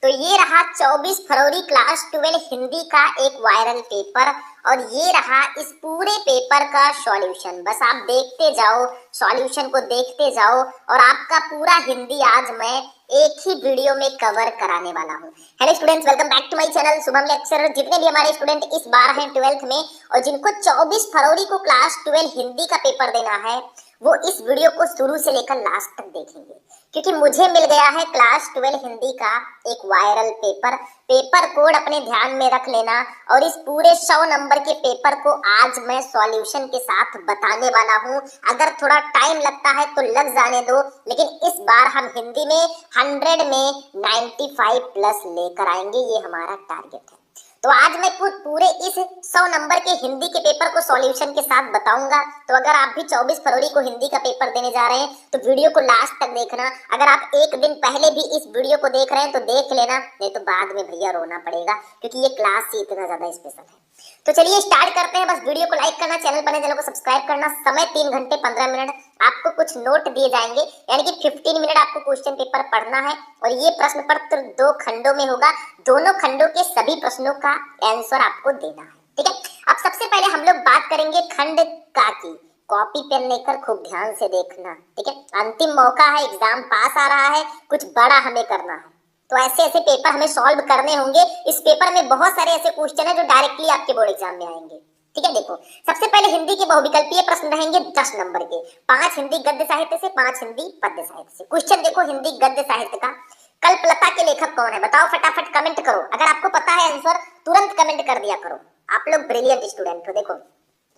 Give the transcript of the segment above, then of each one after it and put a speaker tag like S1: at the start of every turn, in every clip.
S1: तो ये रहा 24 फरवरी क्लास 12 हिंदी का एक वायरल पेपर और ये रहा इस पूरे पेपर का सॉल्यूशन। बस आप देखते जाओ, सॉल्यूशन को देखते जाओ और आपका पूरा हिंदी आज मैं एक ही वीडियो में कवर कराने वाला हूँ। Hello students, welcome back to my channel Shubham lecture. जितने भी हमारे स्टूडेंट इस बार हैं 12th में और जिनको 24 फरवरी को क्लास 12 हिंदी का पेपर देना है, वो इस वीडियो को शुरू से लेकर लास्ट तक देखेंगे, क्योंकि मुझे मिल गया है क्लास 12 हिंदी का एक वायरल पेपर कोड अपने ध्यान में रख लेना। और इस पूरे 100 नंबर के पेपर को आज मैं सॉल्यूशन के साथ बताने वाला हूँ। अगर थोड़ा टाइम लगता है तो लग जाने दो, लेकिन इस बार हम हिंदी में 100 में 95 प्लस लेकर आएंगे, ये हमारा टारगेट है। तो आज मैं पूरे इस 100 नंबर के हिंदी के पेपर को सॉल्यूशन के साथ बताऊंगा। तो अगर आप भी 24 फरवरी को हिंदी का पेपर देने जा रहे हैं तो वीडियो को लास्ट तक देखना। अगर आप एक दिन पहले भी इस वीडियो को देख रहे हैं तो देख लेना, नहीं तो बाद में भैया रोना पड़ेगा, क्योंकि ये क्लास ही इतना ज्यादा स्पेशल है। तो चलिए स्टार्ट करते हैं। बस वीडियो को लाइक करना, चैनल को सब्सक्राइब करना। समय 3 घंटे 15 मिनट। आपको कुछ नोट दिए जाएंगे, यानी कि 15 मिनट आपको क्वेश्चन पेपर पढ़ना है और ये प्रश्न पत्र 2 खंडों में होगा। दोनों खंडों के सभी प्रश्नों का आंसर आपको देना है, ठीक है। अब सबसे पहले हम लोग बात करेंगे खंड का की। कॉपी पेन लेकर खूब ध्यान से देखना, ठीक है। अंतिम मौका है, एग्जाम पास आ रहा है, कुछ बड़ा हमें करना है, तो ऐसे ऐसे पेपर हमें सॉल्व करने होंगे। इस पेपर में बहुत सारे ऐसे क्वेश्चन है जो डायरेक्टली आपके बोर्ड एग्जाम में आएंगे, ठीक है। देखो, सबसे पहले हिंदी के बहुविकल्पीय प्रश्न रहेंगे 10 नंबर के। 5 हिंदी गद्य साहित्य से, 5 हिंदी पद्य साहित्य से। क्वेश्चन देखो हिंदी गद्य साहित्य का, कल्पलता के लेखक कौन है बताओ, फटाफट कमेंट करो। अगर आपको पता है आंसर तुरंत कमेंट कर दिया करो, आप लोग ब्रिलियंट स्टूडेंट हो। देखो,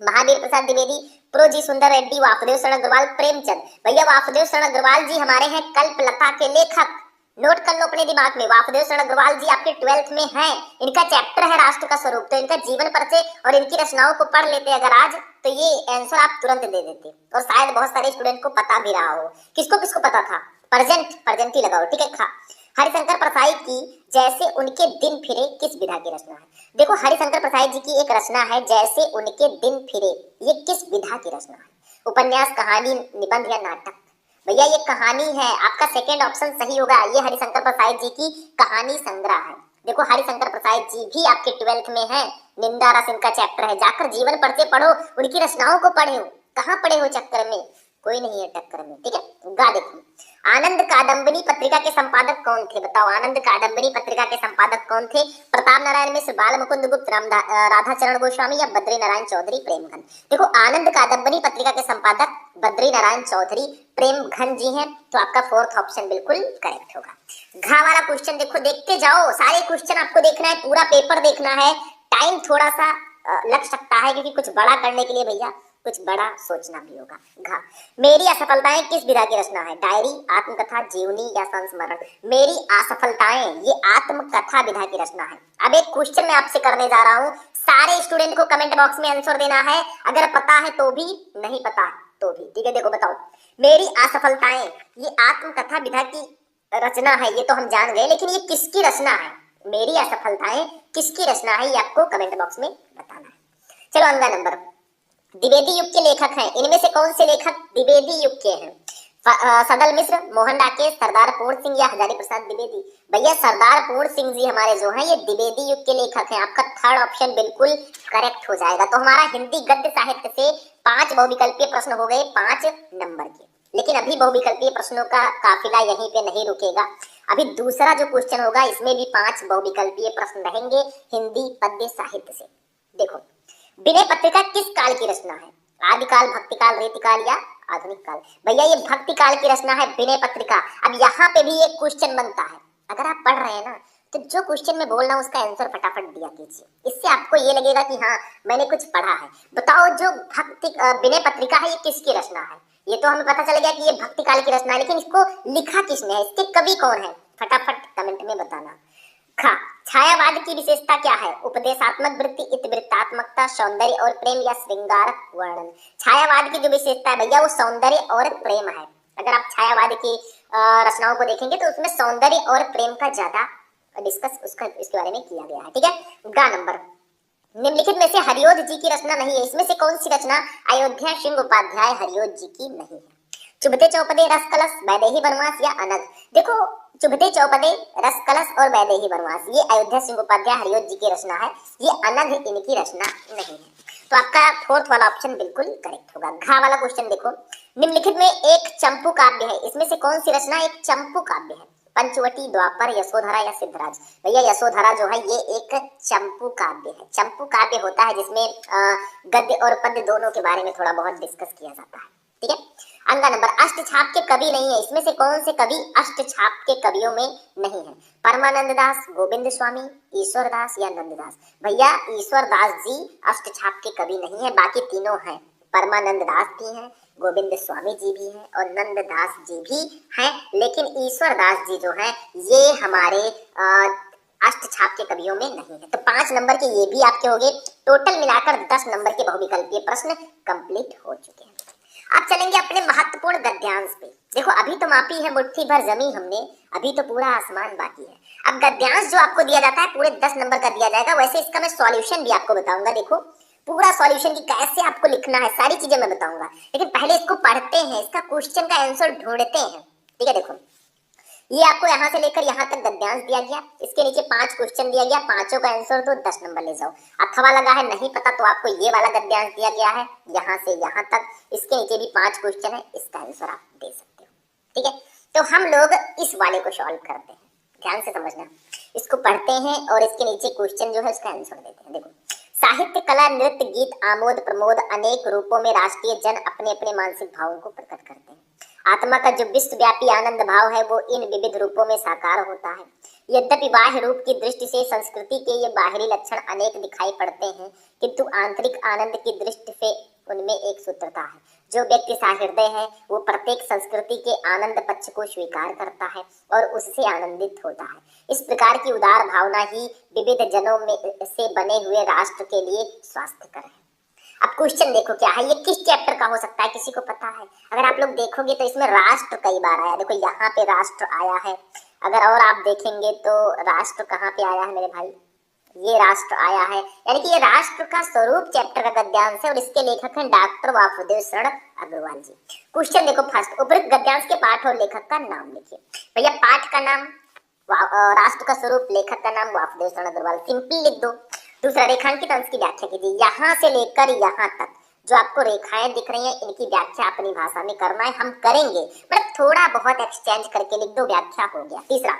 S1: महावीर प्रसाद द्विवेदी, प्रो जी सुंदर रेड्डी, वासुदेव शरण अग्रवाल, प्रेमचंद। भैया वासुदेव शरण अग्रवाल जी हमारे हैं कल्पलता के लेखक। नोट कर लो अपने दिमाग में, वासुदेव शरण अग्रवाल जी आपके 12th में हैं। इनका चैप्टर है राष्ट्र का स्वरूप, तो इनका जीवन परिचय और इनकी रचनाओं को पढ़ लेते अगर आज, तो ये आंसर आप तुरंत दे देते। और शायद बहुत सारे स्टूडेंट को पता भी रहा हो। किसको किसको पता था? प्रेजेंट ही लगाओ, ठीक है। हरिशंकर प्रसाद की जैसे उनके दिन फिरे किस विधा की रचना है? देखो, हरिशंकर प्रसाद जी की एक रचना है जैसे उनके दिन फिरे, ये किस विधा की रचना है? उपन्यास, कहानी, निबंध या नाटक? भैया ये कहानी है, आपका सेकंड ऑप्शन सही होगा। ये हरिशंकर प्रसाद जी की कहानी संग्रह है। देखो, हरिशंकर प्रसाद जी भी आपके 12th में हैं। निंदा रस इनका चैप्टर है, जाकर जीवन परिचय पढ़ो, उनकी रचनाओं को पढ़ो। कहाँ पढ़े हो चक्कर में? कोई नहीं है टक्कर में, ठीक है। गा देखो, आनंद कादम्बनी पत्रिका के संपादक कौन थे बताओ? आनंद कादम्बनी पत्रिका के संपादक कौन थे? प्रताप नारायण मिश्र, बाल मुकुंद गुप्त, राधाचरण गोस्वामी या बद्री नारायण चौधरी, प्रेमघन? देखो, आनंद कादम्बनी पत्रिका के संपादक बद्री नारायण चौधरी प्रेमघन जी हैं, तो आपका 4th ऑप्शन बिल्कुल करेक्ट होगा। घा वाला क्वेश्चन देखो, देखते जाओ, सारे क्वेश्चन आपको देखना है, पूरा पेपर देखना है। टाइम थोड़ा सा लग सकता है, क्योंकि कुछ बड़ा करने के लिए भैया कुछ बड़ा सोचना भी होगा। घा, मेरी असफलताएं किस विधा की रचना है? डायरी, आत्मकथा, जीवनी या संस्मरण? मेरी असफलताएं ये आत्मकथा विधा की रचना है। अब एक क्वेश्चन मैं आपसे करने जा रहा हूँ, सारे स्टूडेंट को कमेंट बॉक्स में आंसर देना है। अगर पता है तो भी, नहीं पता है तो भी, ठीक है। देखो बताओ, मेरी असफलताएं ये आत्मकथा विधा की रचना है, ये तो हम जान गए, लेकिन ये किसकी रचना है? मेरी असफलताएं किसकी रचना है, ये आपको कमेंट बॉक्स में बताना है। चलो अगला नंबर, द्विवेदी युग के लेखक हैं। इनमें से कौन से लेखक द्विवेदी युग के हैं? सदल मिश्र, मोहन डाकेश, सरदार पूर्ण सिंह या हजारी प्रसाद द्विवेदी? भैया सरदार पूर्ण सिंह जी हमारे जो हैं ये द्विवेदी युग के लेखक हैं। आपका 3rd ऑप्शन बिल्कुल करेक्ट हो जाएगा। तो हमारा हिंदी गद्य साहित्य से 5 बहुविकल्पीय प्रश्न हो गए 5 नंबर के। लेकिन अभी बहुविकल्पीय प्रश्नों का काफिला यहीं पे नहीं रुकेगा। अभी दूसरा जो क्वेश्चन होगा इसमें भी 5 बहुविकल्पीय प्रश्न रहेंगे हिंदी पद्य साहित्य से। देखो, विनय पत्रिका किस काल की रचना है? आदिकाल, भक्तिकाल, रीतिकाल या आधुनिक काल? भैया ये भक्तिकाल की रचना है विनय पत्रिका। अब यहाँ पे भी एक क्वेश्चन बनता है, अगर आप पढ़ रहे हैं ना तो जो क्वेश्चन में बोल रहा हूँ उसका आंसर फटाफट दिया कीजिए। इससे आपको ये लगेगा कि हाँ मैंने कुछ पढ़ा है। बताओ, जो विनय पत्रिका है ये किसकी रचना है? ये तो हमें पता चल गया कि ये भक्तिकाल की रचना है, लेकिन इसको लिखा किसने है, इसके कवि कौन है? फटाफट कमेंट में बताना। खा, छायावाद की विशेषता क्या है? उपदेशात्मक वृत्ति, इतिवृत्तात्मकता, सौंदर्य और प्रेम या श्रृंगार वर्णन? छायावाद की जो विशेषता है भैया वो सौंदर्य और प्रेम है। अगर आप छायावाद की रचनाओं को देखेंगे तो उसमें सौंदर्य और प्रेम का ज्यादा डिस्कस इसके बारे में किया गया है, ठीक है। गा नंबर, निम्नलिखित में से हरिओध जी की रचना नहीं है। इसमें से कौन सी रचना अयोध्या सिंह उपाध्याय हरिओध जी की नहीं है? चुभते चौपदे, रस कलश, वैदेही वनवास या अनग? देखो, चुभते चौपदे रस कलश और वैदेही वनवास, ये अयोध्या सिंह उपाध्याय हरिओत जी की रचना है, ये अनघ इनकी रचना नहीं है। तो आपका फोर्थ वाला ऑप्शन बिल्कुल करेक्ट होगा। घ वाला क्वेश्चन देखो, निम्नलिखित में एक चंपू काव्य है, इसमें से कौन सी रचना एक चंपू काव्य है? पंचवटी, द्वापर, यशोधरा या सिद्धराज? भैया यशोधरा जो है ये एक चंपू काव्य है। चंपू काव्य होता है जिसमें गद्य और पद्य दोनों के बारे में थोड़ा बहुत डिस्कस किया जाता है, ठीक है। अगला नंबर, अष्टछाप के कवि नहीं है, इसमें से कौन से कवि अष्टछाप के कवियों में नहीं है? परमानंद दास, गोविंद स्वामी, ईश्वर दास या नंददास? भैया ईश्वर दास जी अष्टछाप के कवि नहीं है, बाकी तीनों हैं। परमानंद दास भी हैं, गोविंद स्वामी जी भी हैं और नंददास जी भी हैं, लेकिन ईश्वर दास जी जो हैं ये हमारे अष्टछाप के कवियों में नहीं है। तो 5 नंबर के ये भी आपके हो गए। टोटल मिलाकर 10 नंबर के बहुविकल्पीय प्रश्न कंप्लीट हो चुके हैं। अब चलेंगे अपने महत्वपूर्ण गद्यांश पे। देखो अभी तो मापी है मुट्ठी भर जमी हमने, अभी तो पूरा आसमान बाकी है। अब गद्यांश जो आपको दिया जाता है पूरे 10 नंबर का दिया जाएगा, वैसे इसका मैं सॉल्यूशन भी आपको बताऊंगा। देखो पूरा सॉल्यूशन की कैसे आपको लिखना है सारी चीजें मैं बताऊंगा, लेकिन पहले इसको पढ़ते हैं, इसका क्वेश्चन का आंसर ढूंढते हैं, ठीक है। देखो ये आपको यहाँ से लेकर यहाँ तक गद्यांश दिया गया, इसके नीचे 5 क्वेश्चन दिया गया, पांचों का आंसर तो 10 नंबर ले जाओ। अथवा लगा है नहीं पता तो आपको ये वाला गद्यांश दिया गया है यहाँ से यहाँ तक, इसके नीचे भी 5 क्वेश्चन है, इसका आंसर आप दे सकते हो, ठीक है। तो हम लोग इस वाले को सॉल्व करते हैं, ध्यान से समझना। इसको पढ़ते हैं और इसके नीचे क्वेश्चन जो है उसका आंसर देते हैं। देखो साहित्य, कला, नृत्य, गीत, आमोद प्रमोद अनेक रूपों में राष्ट्रीय जन अपने अपने मानसिक भावों को प्रकट करते हैं। आत्मा का जो विश्वव्यापी आनंद भाव है वो इन विविध रूपों में साकार होता है। यद्यपि बाह्य रूप की दृष्टि से संस्कृति के ये बाहरी लक्षण अनेक दिखाई पड़ते हैं, किंतु आंतरिक आनंद की दृष्टि से उनमें एक सूत्रता है। जो व्यक्ति सहृदय है वो प्रत्येक संस्कृति के आनंद पक्ष को स्वीकार करता है और उससे आनंदित होता है। इस प्रकार की उदार भावना ही विविध जनों में से बने हुए राष्ट्र के लिए स्वास्थ्यकर है। अब क्वेश्चन देखो क्या है, ये किस चैप्टर का हो सकता है, किसी को पता है? अगर आप लोग देखोगे तो इसमें राष्ट्र कई बार आया, देखो यहाँ पे राष्ट्र आया है। अगर और आप देखेंगे तो राष्ट्र कहाँ पे आया है मेरे भाई, ये राष्ट्र आया है, यानी कि ये राष्ट्र का स्वरूप चैप्टर का गद्यांश है और इसके लेखक हैं डॉक्टर वासुदेव शरण अग्रवाल जी। क्वेश्चन देखो फर्स्ट, उपरोक्त गद्यांश के पाठ और लेखक का नाम लिखिए। भैया पाठ का नाम राष्ट्र का स्वरूप, लेखक का नाम वासुदेव शरण अग्रवाल, सिंपल लिख दो। दूसरा, रेखांकित अंश की व्याख्या कीजिए। यहाँ से लेकर यहाँ तक जो आपको रेखाएं दिख रही हैं इनकी व्याख्या अपनी भाषा में करना है, हम करेंगे, मतलब थोड़ा बहुत एक्सचेंज करके लिख दो, व्याख्या हो गया। तीसरा,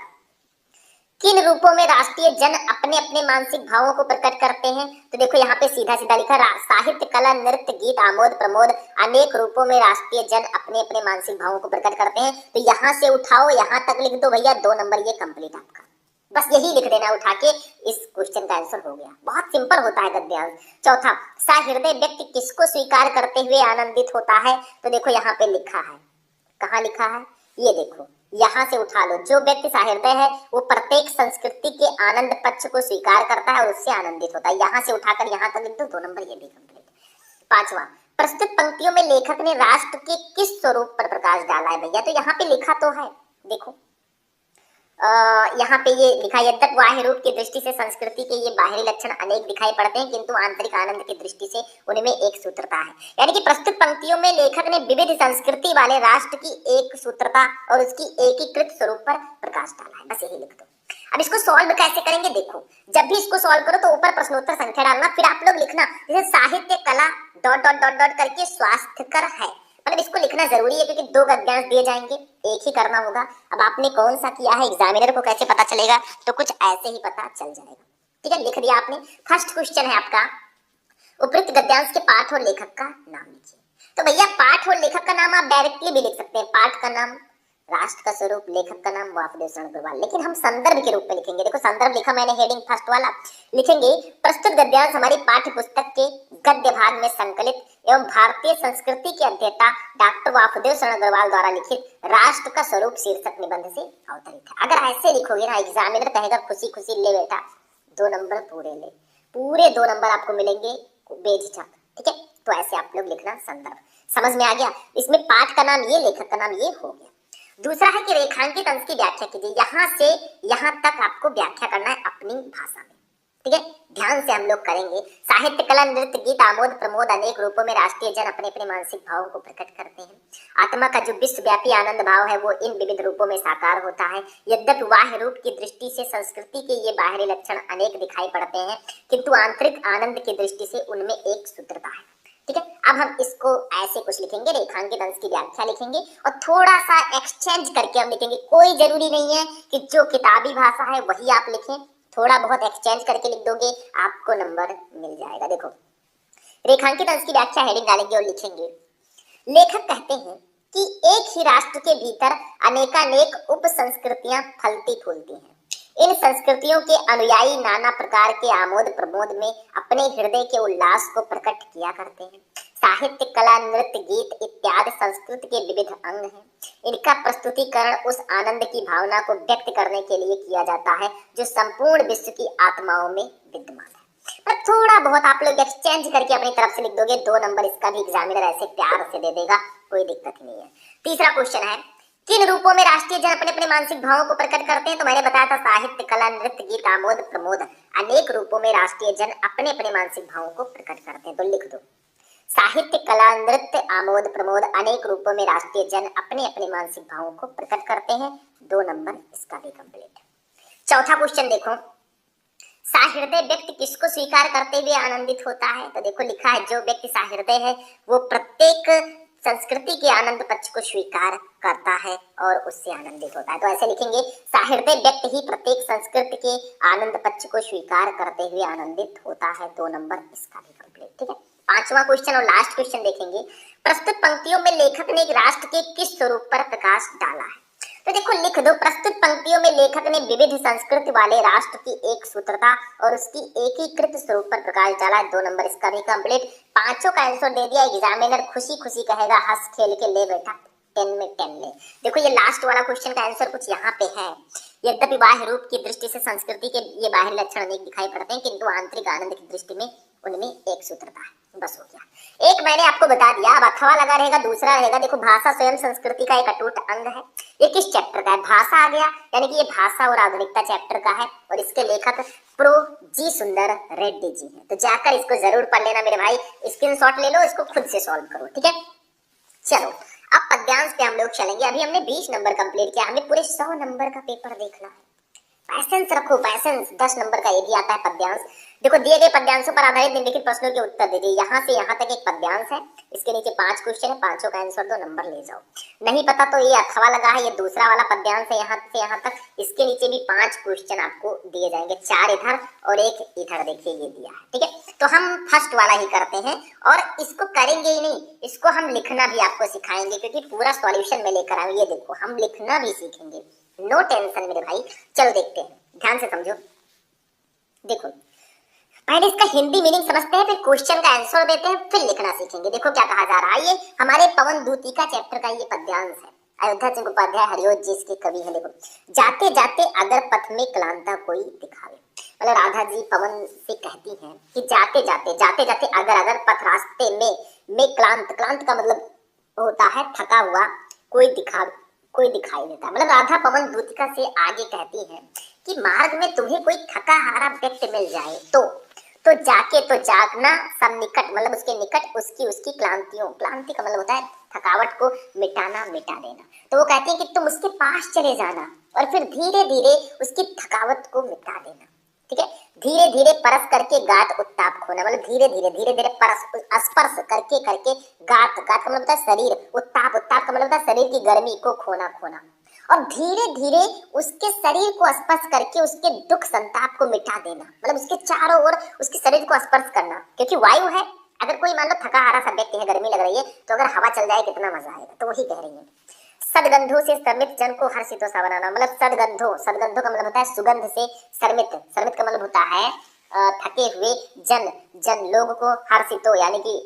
S1: किन रूपों में राष्ट्रीय जन अपने अपने मानसिक भावों को प्रकट करते हैं? तो देखो यहाँ पे सीधा सीधा लिखा, साहित्य, कला, नृत्य, गीत, आमोद प्रमोद अनेक रूपों में राष्ट्रीय जन अपने अपने मानसिक भावों को प्रकट करते हैं। तो यहाँ से उठाओ यहाँ तक लिख दो भैया, 2 नंबर ये कंप्लीट आपका, बस यही लिख देना उठा के, इस क्वेश्चन का आंसर हो गया। बहुत सिंपल होता है गद्यांश। चौथा, सहृदय व्यक्ति किसको स्वीकार करते हुए आनंदित होता है? तो देखो यहाँ पे लिखा है, कहाँ लिखा है, ये देखो यहाँ से उठा लो। जो व्यक्ति सहृदय है वो प्रत्येक संस्कृति के आनंद पक्ष को स्वीकार करता है और उससे आनंदित होता है। यहाँ से उठाकर यहाँ तक लिख दो, 2 नंबर ये भी कंप्लीट। पांचवा, प्रस्तुत पंक्तियों में लेखक ने राष्ट्र के किस स्वरूप पर प्रकाश डाला है? भैया तो यहाँ पे लिखा तो है, देखो यहाँ पे ये लिखा, यद्यप बाह्य रूप की दृष्टि से संस्कृति के ये बाहरी लक्षण अनेक दिखाई पड़ते हैं, किंतु आंतरिक आनंद की दृष्टि से उनमें एक सूत्रता है। यानी कि प्रस्तुत पंक्तियों में लेखक ने विविध संस्कृति वाले राष्ट्र की एक सूत्रता और उसकी एकीकृत स्वरूप पर प्रकाश डाला है, बस यही लिख दो। अब इसको सॉल्व कैसे करेंगे? देखो जब भी इसको सॉल्व करो तो ऊपर प्रश्नोत्तर संख्या डालना, फिर आप लोग लिखना जैसे साहित्य, कला डॉट डॉट डॉट डॉट करके स्वास्थ्यकर है, मतलब इसको लिखना जरूरी है क्योंकि 2 गद्यांश दिए जाएंगे, एक ही करना होगा। अब आपने कौन सा किया है एग्जामिनर को कैसे पता चलेगा? तो कुछ ऐसे ही पता चल जाएगा, ठीक है। लिख दिया आपने। फर्स्ट क्वेश्चन है आपका, उपयुक्त गद्यांश के पाठ और लेखक का नाम लिखिए। तो भैया पाठ और लेखक का नाम आप डायरेक्टली भी लिख सकते हैं, पाठ का नाम राष्ट्र का स्वरूप, लेखक का नाम वासुदेव शरण अग्रवाल, लेकिन हम संदर्भ के रूप में लिखेंगे। देखो संदर्भ लिखा मैंने, हेडिंग फर्स्ट वाला लिखेंगे, प्रस्तुत गद्यांश हमारी पाठ्य पुस्तक के गद्य भाग में संकलित एवं भारतीय संस्कृति के अध्येता डॉक्टर वासुदेव शरण अग्रवाल द्वारा लिखित राष्ट्र का स्वरूप शीर्षक निबंध से अवतरित है। अगर ऐसे लिखोगे ना एग्जामिनर कहेगा खुशी खुशी ले बेटा 2 नंबर पूरे ले, पूरे 2 नंबर आपको मिलेंगे बेझिझक, ठीक है। तो ऐसे आप लोग लिखना संदर्भ, समझ में आ गया। इसमें पाठ का नाम ये, लेखक का नाम ये हो गया। दूसरा है कि रेखांकित अंश की व्याख्या कीजिए। यहाँ से यहाँ तक आपको व्याख्या करना है अपनी भाषा में, ठीक है, ध्यान से हम लोग करेंगे। साहित्य, कला, नृत्य, गीत, आमोद प्रमोद अनेक रूपों में राष्ट्रीय जन अपने अपने मानसिक भावों को प्रकट करते हैं। आत्मा का जो विश्वव्यापी आनंद भाव है वो इन विविध रूपों में साकार होता है। यद्यपि बाह्य रूप की दृष्टि से संस्कृति के ये बाहरी लक्षण अनेक दिखाई पड़ते हैं, किंतु आंतरिक आनंद की दृष्टि से उनमें एक सूत्रता है। ठीक है, अब हम इसको ऐसे कुछ लिखेंगे, रेखांकित अंश की व्याख्या लिखेंगे और थोड़ा सा एक्सचेंज करके हम लिखेंगे। कोई जरूरी नहीं है कि जो किताबी भाषा है वही आप लिखें, थोड़ा बहुत एक्सचेंज करके लिख दोगे आपको नंबर मिल जाएगा। देखो, रेखांकित अंश की व्याख्या हेडिंग डालेंगे और लिखेंगे, लेखक कहते हैं कि एक ही राष्ट्र के भीतर अनेकानेक उप संस्कृतियां फलती फूलती हैं। इन संस्कृतियों के अनुयायी नाना प्रकार के आमोद प्रमोद में अपने हृदय के उल्लास को प्रकट किया करते हैं। साहित्य, कला, नृत्य, गीत इत्यादि संस्कृति के विविध अंग हैं। इनका प्रस्तुतिकरण उस आनंद की भावना को व्यक्त करने के लिए किया जाता है जो संपूर्ण विश्व की आत्माओं में विद्यमान है। पर थोड़ा बहुत आप लोग एक्सचेंज करके अपनी तरफ से लिख दोगे, 2 नंबर इसका भी एग्जामिनर ऐसे प्यार से दे देगा, कोई दिक्कत नहीं है। तीसरा क्वेश्चन है, किन रूपों में राष्ट्रीय जन अपने अपने मानसिक भावों को प्रकट करते हैं? तो मैंने बताया था साहित्य, कला, नृत्य, गीत, आमोद प्रमोद अनेक रूपों में राष्ट्रीय जन अपने अपने मानसिक भावों को प्रकट करते हैं। तो लिख दो, साहित्य, कला, नृत्य, आमोद प्रमोद अनेक रूपों में राष्ट्रीय जन अपने अपने मानसिक भावों को प्रकट करते हैं। 2 नंबर इसका भी कंप्लीट। चौथा क्वेश्चन देखो, साहृदय व्यक्ति किसको स्वीकार करते हुए आनंदित होता है? तो देखो लिखा है, जो व्यक्ति साहृदय है वो प्रत्येक संस्कृति के आनंद पक्ष को स्वीकार करता है और उससे आनंदित होता है। तो ऐसे लिखेंगे, साहृदय व्यक्ति ही प्रत्येक संस्कृति के आनंद पक्ष को स्वीकार करते हुए आनंदित होता है। 2 नंबर इसका भी कंप्लीट। ठीक है, 5वां क्वेश्चन और लास्ट क्वेश्चन देखेंगे, प्रस्तुत पंक्तियों में लेखक ने एक राष्ट्र के किस स्वरूप पर प्रकाश डाला है? तो देखो लिख दो, प्रस्तुत पंक्तियों में लेखक ने विविध संस्कृति वाले राष्ट्र की एक सूत्रता और उसकी एकीकृत स्वरूप पर प्रकाश डाला है। 2 नंबर इसका भी कंप्लीट। 5 का आंसर दे दिया, एग्जामिनर खुशी खुशी कहेगा हंस खेल के ले बेटा 10 में 10 ले। देखो ये लास्ट वाला क्वेश्चन का आंसर कुछ यहाँ पे है, यद्यपि बाह्य रूप की दृष्टि से संस्कृति के ये बाहरी लक्षण अनेक दिखाई पड़ते हैं, किंतु आंतरिक आनंद की दृष्टि में उनमें एक सूत्रता है। बस हो गया। एक मैंने आपको बता दिया, अब अथवा लगा रहेगा, दूसरा रहेगा, देखो भाषा स्वयं संस्कृति का एक अटूट अंग है। ये किस चैप्टर का है? भाषा आ गया, यानी कि ये भाषा और आधुनिकता चैप्टर का है और इसके लेखक प्रो जी सुंदर रेड्डी जी हैं। तो जाकर इसको जरूर पढ़ लेना मेरे भाई, स्क्रीनशॉट ले लो, इसको खुद से सॉल्व करो। ठीक है, चलो अब पद्यांश पे हम लोग चलेंगे। अभी हमने 20 नंबर कंप्लीट किया, हमें पूरे 100 नंबर का पेपर देखना है। पैसेंस रखो, पैसेंस। 10 नंबर का ये भी आता है पद्यांश। देखो दिए गए पद्यांशों पर आधारित निम्नलिखित प्रश्नों के उत्तर दीजिए। यहाँ से यहाँ तक एक पद्यांश है, इसके नीचे 5 क्वेश्चन है, 5 का आंसर 2 नंबर ले जाओ। नहीं पता तो ये अथवा लगा है, ये दूसरा वाला पद्यांश है, यहाँ से यहाँ तक, इसके नीचे भी 5 क्वेश्चन आपको दिए जाएंगे, 4 इधर और 1 इधर। देखिए ये दिया है। ठीक है, तो हम फर्स्ट वाला ही करते हैं और इसको करेंगे ही नहीं, इसको हम लिखना भी आपको सिखाएंगे, क्योंकि पूरा सॉल्यूशन में लेकर आऊँ। ये देखो हम लिखना भी सीखेंगे, नो टेंशन मेरे भाई। चलो देखते हैं, ध्यान से समझो। देखो पहले इसका हिंदी मीनिंग समझते हैं, फिर क्वेश्चन का आंसर देते हैं, फिर लिखना सीखेंगे। देखो क्या कहा जा रहा है, ये हमारे पवन दूती का चैप्टर का ये पद्यांश है। अयोध्या सिंह उपाध्याय हरिओत जी इसके कवि हैं। देखो, जाते जाते अगर पथ में क्लांता कोई दिखावे, मतलब राधा जी पवन से कहती हैं कि जाते जाते अगर पथ रास्ते में क्लांत का मतलब होता है थका हुआ, कोई दिखाई देता है। मतलब राधा पवन दूतिका से आगे कहती हैं कि मार्ग में तुम्हें कोई थका हारा व्यक्ति मिल जाए तो जागना सन्निकट, मतलब उसके निकट उसकी क्लांति का मतलब होता है थकावट को मिटा देना। तो वो कहती है कि तुम उसके पास चले जाना और फिर धीरे धीरे उसकी थकावट को मिटा देना। ठीक है, धीरे धीरे परस करके गात उत्ताप खोना, मतलब धीरे धीरे परस स्पर्श करके गात का मतलब होता है शरीर, उत्ताप का मतलब होता है शरीर की गर्मी को खोना और धीरे धीरे उसके शरीर को स्पर्श करके उसके दुख संताप को मिटा देना, मतलब उसके चारों ओर उसके शरीर को स्पर्श करना। क्योंकि वायु है, अगर कोई मान लो थका हारा सा व्यक्ति है, गर्मी लग रही है, तो अगर हवा चल जाए कितना मजा आएगा। तो वही कह रही है, सदगंधों से शर्मित जन को हर्षितो सा बनाना, मतलब सदगंधों का मतलब होता है सुगंध से शर्मित का मतलब होता है थके हुए जन लोग को हर्षितो यानी कि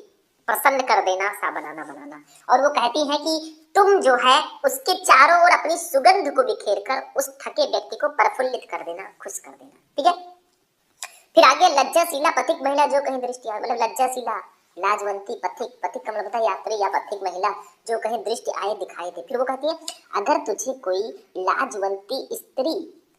S1: प्रसन्न कर देना, सा बनाना। और वो कहती है कि तुम जो है उसके चारों ओर अपनी सुगंध को बिखेर कर उस थके व्यक्ति को प्रफुल्लित कर देना, खुश कर देना। ठीक है, फिर आगे लज्जाशीला पथिक महिला जो कहीं दृष्टि आए, मतलब लज्जाशीला लाजवंती पथिक का मतलब होता है यात्री या पथिक महिला जो कहीं दृष्टि आए दिखाई दे। फिर वो कहती है अगर तुझे कोई लाजवंती स्त्री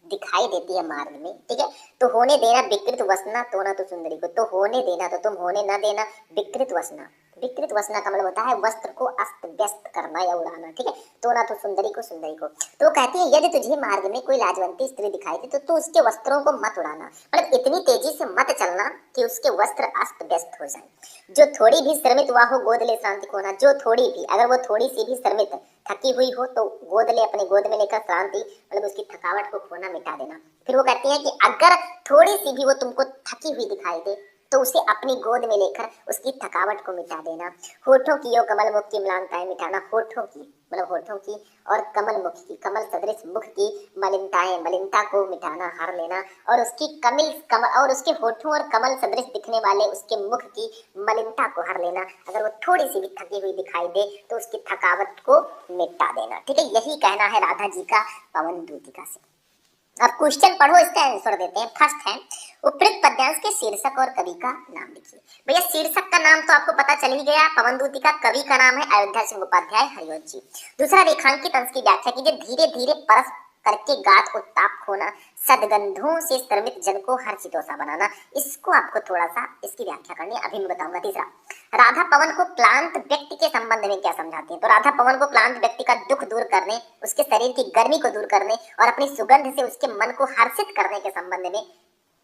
S1: दिखाई देती है मार्ग में, ठीक है। तो होने देना विकृत वसना तो ना तो सुंदरी को, तो होने देना तो तुम होने न देना विकृत वसना। विकृत वसना का मतलब होता है वस्त्र को अस्त व्यस्त करना या उड़ाना, ठीक है। तो ना तो सुंदरी को, सुंदरी को। तो वो कहती है यदि तुझे मार्ग में कोई लाजवंती स्त्री दिखाई दे तो तू उसके वस्त्रों को मत उड़ाना, मतलब इतनी तेजी से मत चलना कि उसके वस्त्र अस्त व्यस्त हो जाए। जो थोड़ी भी श्रमित हुआ हो गोद ले श्रांति खोना, जो थोड़ी भी, अगर वो थोड़ी सी भी श्रमित थकी हुई हो तो गोद ले, अपने गोद में लेकर श्रांति, मतलब उसकी थकावट को खोना, मिटा देना। फिर वो कहती है कि अगर थोड़ी सी भी वो तुमको थकी हुई दिखाई दे तो उसे अपनी गोद में लेकर उसकी थकावट को मिटा देना। होठों की और कमल मुख की म्लानताएं मिटाना, होठों की मतलब होठों की और कमल मुख की, कमल सदृश मुख की मलिनताएं, मलिनता को मिटाना, हर लेना। और उसकी कमल और उसके होठों और कमल सदृश दिखने वाले उसके मुख की मलिनता को हर लेना। अगर वो थोड़ी सी भी थकी हुई दिखाई दे तो उसकी थकावट को मिटा देना, ठीक है। यही कहना है राधा जी का पवन दूतिका से। अब क्वेश्चन पढ़ो, इसका आंसर देते हैं। फर्स्ट है उपयुक्त पद्यांश के शीर्षक और कवि का नाम लिखिए। भैया शीर्षक का नाम तो आपको पता चल ही गया, पवन दूतिका। कवि का नाम है अयोध्या सिंह उपाध्याय हरिवंश जी। दूसरा रेखांकित अंश की व्याख्या कीजिए। धीरे धीरे परस करके गात उत्ताप खोना, सदगंधों से श्रमित जन को हर्षितोषा बनाना। इसको आपको थोड़ा सा इसकी व्याख्या करनी है, अभी मैं बताऊंगा। तीसरा, राधा पवन को क्लांत व्यक्ति के संबंध में क्या समझाती है? तो राधा पवन को क्लांत व्यक्ति का दुख दूर करने, उसके शरीर की गर्मी को दूर करने और अपनी सुगंध से उसके मन को हर्षित करने के संबंध में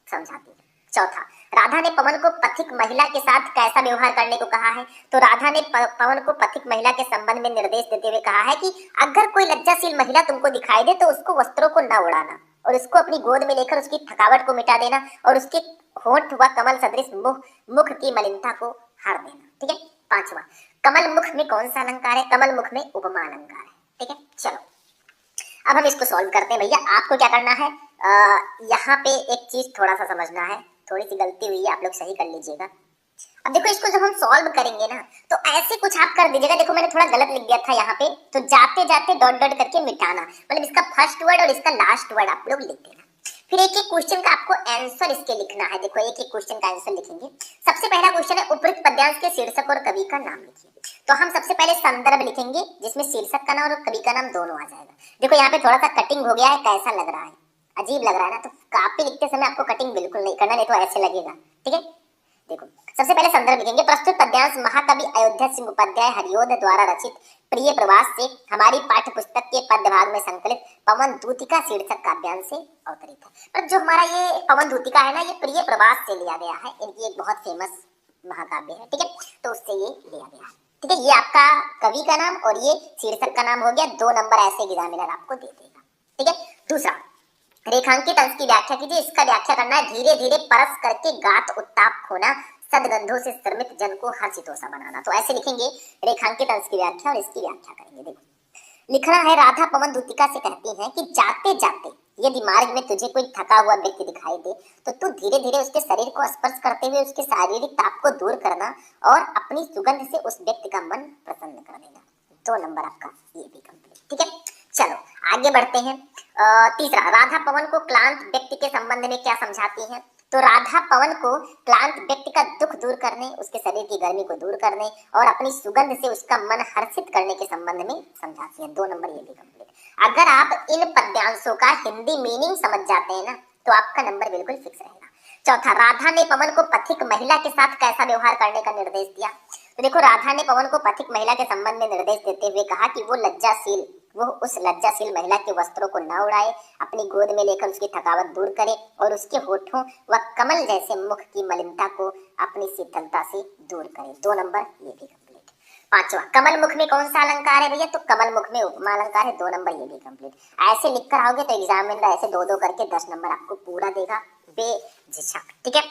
S1: समझाती है। चौथा, राधा ने पवन को पथिक महिला के साथ कैसा व्यवहार करने को कहा है? तो राधा ने पवन को पथिक महिला के संबंध में निर्देश देते हुए कहा है कि अगर कोई लज्जाशील महिला तुमको दिखाई दे तो उसको वस्त्रों को न उड़ाना और उसको अपनी गोद में लेकर उसकी थकावट को मिटा देना और उसके होंठ व कमल सदृश मुख की मलिनता को हर देना, ठीक है। पांचवा, कमल मुख में कौन सा अलंकार है? कमल मुख में उपमा अलंकार है, ठीक है। चलो अब हम इसको सॉल्व करते हैं। भैया आपको क्या करना है, यहाँ पे एक चीज थोड़ा सा समझना है, थोड़ी सी गलती हुई है, आप लोग सही कर लीजिएगा। अब देखो इसको जब हम सॉल्व करेंगे ना तो ऐसे कुछ आप कर दीजिएगा। देखो मैंने थोड़ा गलत लिख दिया था यहाँ पे, तो जाते जाते डॉट डॉट करके मिटाना, मतलब इसका फर्स्ट वर्ड और इसका लास्ट वर्ड आप लोग लिख देना। फिर एक एक क्वेश्चन का आपको आंसर इसके लिखना है। देखो एक एक क्वेश्चन का आंसर लिखेंगे। सबसे पहला क्वेश्चन है उपयुक्त पद्यांश के शीर्षक और कवि का नाम लिखिए। तो हम सबसे पहले संदर्भ लिखेंगे जिसमें शीर्षक का नाम और कवि का नाम दोनों आ जाएगा। देखो यहाँ पे थोड़ा सा कटिंग हो गया है, कैसा लग रहा है? अजीब लग रहा है ना? तो कॉपी लिखते समय आपको कटिंग बिल्कुल नहीं करना, नहीं तो ऐसे लगेगा, ठीक है। देखो सबसे पहले संदर्भ लिखेंगे। प्रस्तुत पद्यांश महाकवि अयोध्या सिंह उपाध्याय हरिओद द्वारा रचित प्रिय प्रवास से हमारी पाठ्य पुस्तक के पद्य भाग में संकलित पवन दूतिका शीर्षक काव्यांश से अवतरित है। पर जो हमारा ये पवन दूतिका है ना, ये प्रिय प्रवास से लिया गया है। इनकी एक बहुत फेमस महाकाव्य है, ठीक है, तो उससे ये लिया गया है, ठीक है। ये आपका कवि का नाम और ये शीर्षक का नाम हो गया। 2 नंबर ऐसे एग्जामिनर आपको दे देगा, ठीक है। दूसरा, रेखांकित अंश की व्याख्या कीजिए। इसका व्याख्या करना है धीरे धीरे परस करके गात उत्ताप खोना, सदगंधों से श्रमित जन को हर्षितोषा बनाना। तो ऐसे लिखेंगे रेखांकित अंश की व्याख्या और इसकी व्याख्या करेंगे। देखो लिखना है, राधा पवन दूतिका से कहती हैं कि जाते जाते यदि मार्ग में तुझे कोई थका हुआ व्यक्ति दिखाई दे तो तू धीरे धीरे उसके शरीर को स्पर्श करते हुए उसके शारीरिक ताप को दूर करना और अपनी सुगंध से उस व्यक्ति का मन प्रसन्न कर देना। 2 नंबर आपका ये भी कंप्लीट, ठीक है। चलो आगे बढ़ते हैं। तीसरा, राधा पवन को क्लांत व्यक्ति के संबंध में क्या समझाती हैं? तो राधा पवन को क्लांत व्यक्ति का दुख दूर करने, उसके शरीर की गर्मी को दूर करने और अपनी सुगंध से उसका मन हर्षित करने के संबंध में समझाती हैं। 2 नंबर ये भी कंप्लीट। अगर आप इन पद्यांशों का हिंदी मीनिंग समझ जाते हैं ना तो आपका नंबर बिल्कुल फिक्स रहेगा। चौथा, राधा ने पवन को पथिक महिला के साथ कैसा व्यवहार करने का निर्देश दिया? तो देखो राधा ने पवन को पथिक महिला के संबंध में निर्देश देते हुए कहा कि वो उस लज्जाशील महिला के वस्त्रों को न उड़ाए, अपनी गोद में लेकर उसकी थकावट दूर करे और उसके होठों व कमल जैसे मुख की मलिनता को अपनी शीतलता से दूर करे। 2 नंबर ये भी कंप्लीट। पांचवा, कमल मुख में कौन सा अलंकार है भैया? तो कमल मुख में उपमा अलंकार है। 2 नंबर ये भी कंप्लीट। ऐसे लिख कर आओगे तो एग्जामिनर ऐसे 2-2 करके 10 नंबर आपको पूरा देगा बेझिझक, ठीक है।